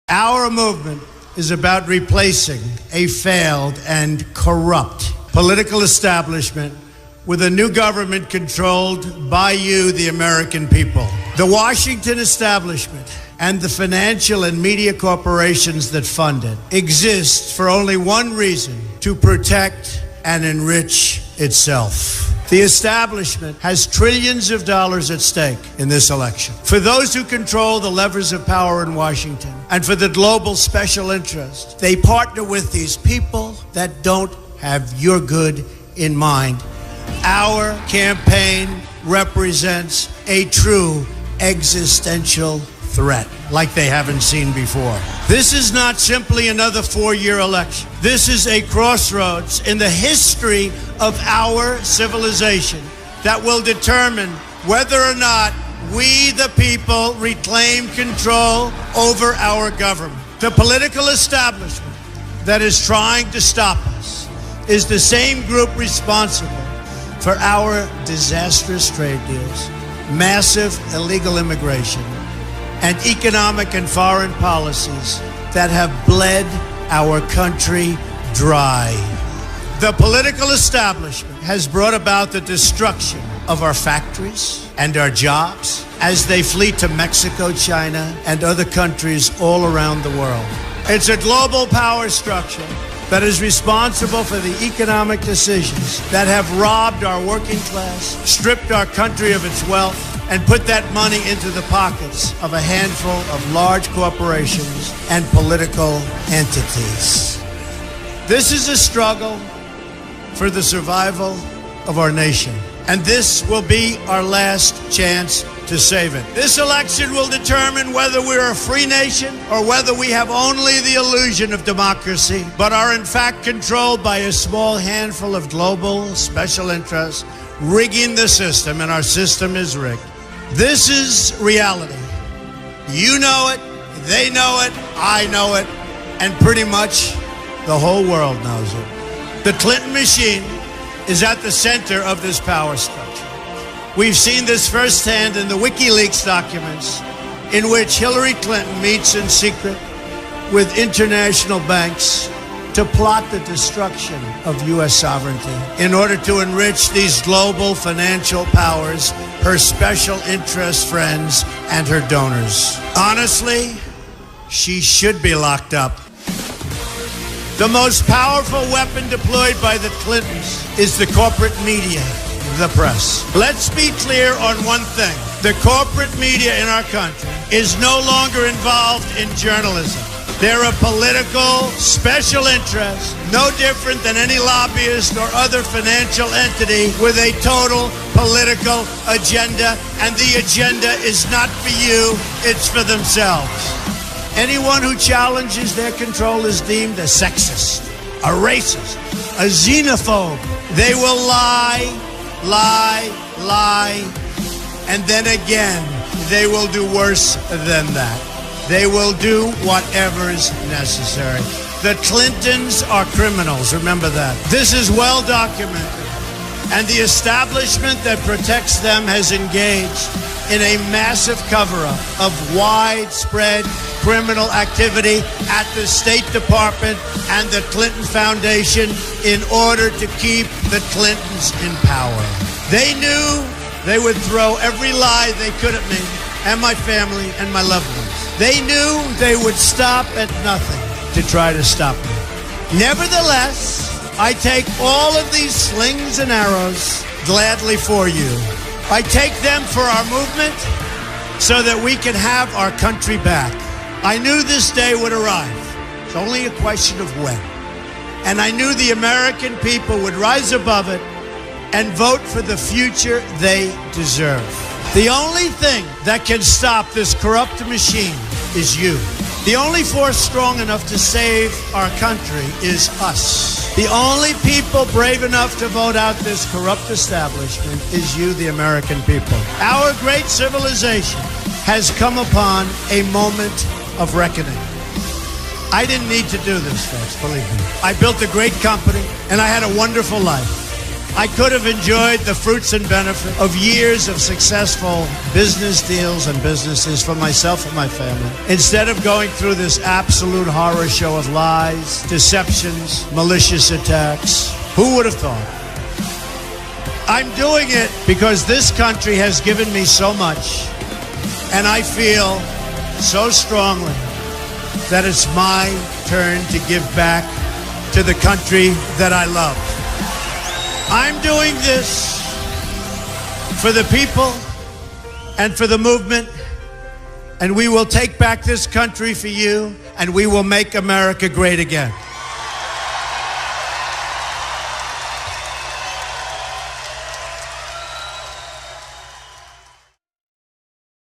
Our movement is about replacing a failed and corrupt political establishment with a new government controlled by you, the American people. The Washington establishment and the financial and media corporations that fund it exist for only one reason: to protect and enrich itself. The establishment has trillions of dollars at stake in this election. For those who control the levers of power in Washington and for the global special interest, they partner with these people that don't have your good in mind. Our campaign represents a true existential threat like they haven't seen before. This is not simply another four-year election. This is a crossroads in the history of our civilization that will determine whether or not we, the people, reclaim control over our government. The political establishment that is trying to stop us is the same group responsible for our disastrous trade deals, massive illegal immigration, and economic and foreign policies that have bled our country dry. The political establishment has brought about the destruction of our factories and our jobs as they flee to Mexico, China, and other countries all around the world. It's a global power structure that is responsible for the economic decisions that have robbed our working class, stripped our country of its wealth, and put that money into the pockets of a handful of large corporations and political entities. This is a struggle for the survival of our nation, and this will be our last chance to save it. This election will determine whether we're a free nation or whether we have only the illusion of democracy, but are in fact controlled by a small handful of global special interests rigging the system, and our system is rigged. This is reality. You know it, they know it, I know it, and pretty much the whole world knows it. The Clinton machine is at the center of this power structure. We've seen this firsthand in the WikiLeaks documents, in which Hillary Clinton meets in secret with international banks to plot the destruction of U.S. sovereignty in order to enrich these global financial powers, her special interest friends, and her donors. Honestly, she should be locked up. The most powerful weapon deployed by the Clintons is the corporate media, the press. Let's be clear on one thing. The corporate media in our country is no longer involved in journalism. They're a political special interest, no different than any lobbyist or other financial entity with a total political agenda, and the agenda is not for you, it's for themselves. Anyone who challenges their control is deemed a sexist, a racist, a xenophobe. They will lie, and then again, they will do worse than that. They will do whatever is necessary. The Clintons are criminals, remember that. This is well documented, and the establishment that protects them has engaged in a massive cover-up of widespread criminal activity at the State Department and the Clinton Foundation in order to keep the Clintons in power. They knew they would throw every lie they could at me and my family and my loved ones. They knew they would stop at nothing to try to stop me. Nevertheless, I take all of these slings and arrows gladly for you. I take them for our movement so that we can have our country back. I knew this day would arrive. It's only a question of when. And I knew the American people would rise above it and vote for the future they deserve. The only thing that can stop this corrupt machine is you. The only force strong enough to save our country is us. The only people brave enough to vote out this corrupt establishment is you, the American people. Our great civilization has come upon a moment of reckoning. I didn't need to do this, folks, believe me. I built a great company, and I had a wonderful life. I could have enjoyed the fruits and benefit of years of successful business deals and businesses for myself and my family, instead of going through this absolute horror show of lies, deceptions, malicious attacks. Who would have thought? I'm doing it because this country has given me so much, and I feel so strongly that it's my turn to give back to the country that I love. I'm doing this for the people and for the movement, and we will take back this country for you, and we will make America great again.